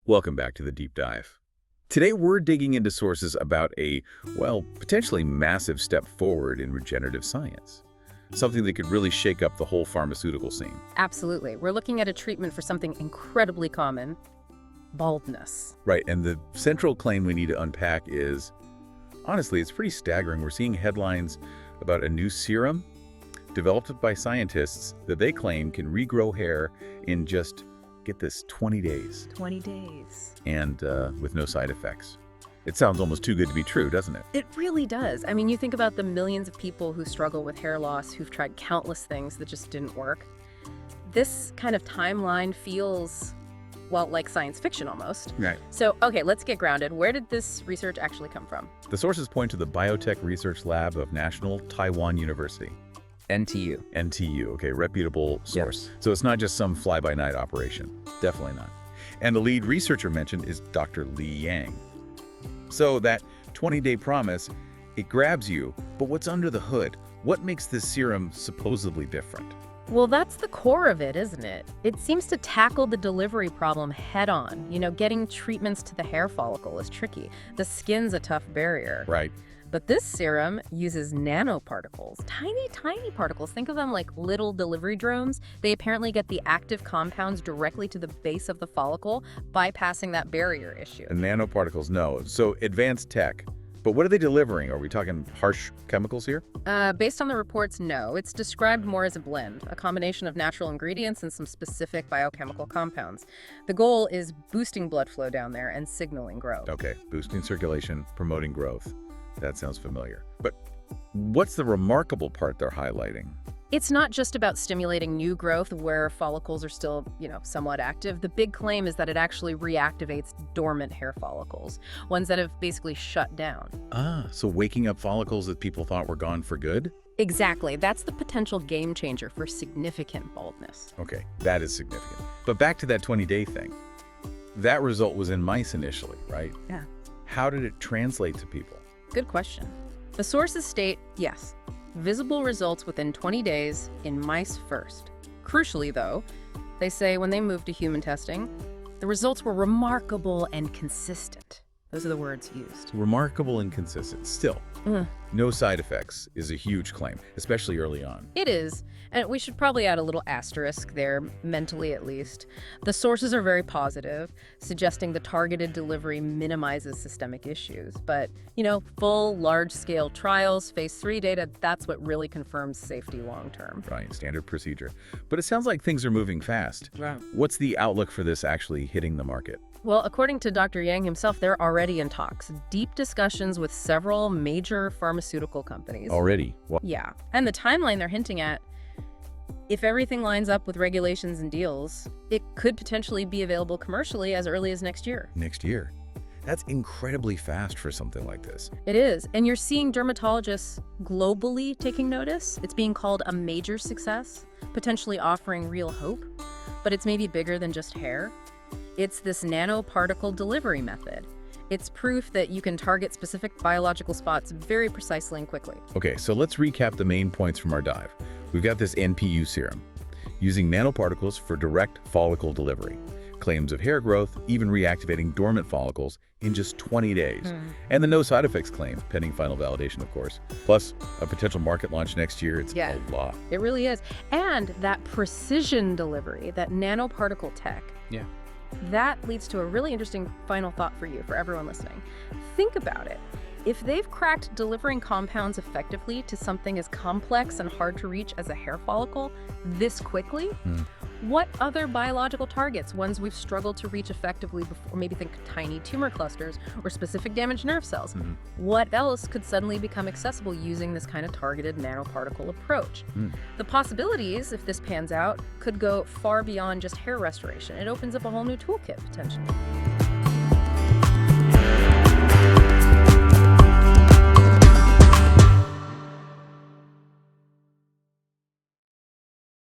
Welcome back to the Deep Dive. Today we're digging into sources about a, well, potentially massive step forward in regenerative science. Something that could really shake up the whole pharmaceutical scene. Absolutely. We're looking at a treatment for something incredibly common, baldness. Right, and the central claim we need to unpack is, honestly, it's pretty staggering. We're seeing headlines about a new serum developed by scientists that they claim can regrow hair in just, get this, 20 days. 20 days. And with no side effects. It sounds almost too good to be true, doesn't it? It really does. I mean, you think about the millions of people who struggle with hair loss, who've tried countless things that just didn't work. This kind of timeline feels, well, like science fiction almost. Right. So, okay, let's get grounded. Where did this research actually come from? The sources point to the Biotech Research Lab of National Taiwan University. NTU. NTU, okay, reputable source. Yep. So it's not just some fly-by-night operation. Definitely not. And the lead researcher mentioned is Dr. Li Yang. So that 20-day promise, it grabs you, but what's under the hood? What makes this serum supposedly different? Well, that's the core of it, isn't it? It seems to tackle the delivery problem head on. You know, getting treatments to the hair follicle is tricky. The skin's a tough barrier. Right. But this serum uses nanoparticles, tiny, tiny particles. Think of them like little delivery drones. They apparently get the active compounds directly to the base of the follicle, bypassing that barrier issue. And nanoparticles, no. So advanced tech. But what are they delivering? Are we talking harsh chemicals here? Based on the reports, no. It's described more as a blend, a combination of natural ingredients and some specific biochemical compounds. The goal is boosting blood flow down there and signaling growth. Okay, boosting circulation, promoting growth. That sounds familiar. But what's the remarkable part they're highlighting? It's not just about stimulating new growth where follicles are still, somewhat active. The big claim is that it actually reactivates dormant hair follicles, ones that have basically shut down. So waking up follicles that people thought were gone for good? Exactly. That's the potential game changer for significant baldness. Okay, that is significant. But back to that 20-day thing. That result was in mice initially, right? Yeah. How did it translate to people? Good question. The sources state, yes, visible results within 20 days in mice first. Crucially, though, they say when they moved to human testing, the results were remarkable and consistent. Those are the words used. Remarkable and consistent. Still, no side effects is a huge claim, especially early on. It is, and we should probably add a little asterisk there, mentally at least. The sources are very positive, suggesting the targeted delivery minimizes systemic issues. But, full, large-scale trials, phase 3 data, that's what really confirms safety long-term. Right, standard procedure. But it sounds like things are moving fast. Right. What's the outlook for this actually hitting the market? Well, according to Dr. Yang himself, they're already in talks, deep discussions with several major pharmaceutical companies. Already? Well, Yeah, and the timeline they're hinting at, if everything lines up with regulations and deals, it could potentially be available commercially as early as next year. next year. That's incredibly fast for something like this. It is, and you're seeing dermatologists globally taking notice. It's being called a major success, potentially offering real hope, but it's maybe bigger than just hair. It's this nanoparticle delivery method. It's proof that you can target specific biological spots very precisely and quickly. Okay, so let's recap the main points from our dive. We've got this NPU serum, using nanoparticles for direct follicle delivery, claims of hair growth, even reactivating dormant follicles in just 20 days, and the no side effects claim, pending final validation, of course. Plus, a potential market launch next year. It's Yeah. a lot. It really is. And that precision delivery, that nanoparticle tech, Yeah. that leads to a really interesting final thought for you, for everyone listening. Think about it. If they've cracked delivering compounds effectively to something as complex and hard to reach as a hair follicle this quickly, what other biological targets, ones we've struggled to reach effectively before, maybe think tiny tumor clusters or specific damaged nerve cells, what else could suddenly become accessible using this kind of targeted nanoparticle approach? The possibilities, if this pans out, could go far beyond just hair restoration. It opens up a whole new toolkit, potentially.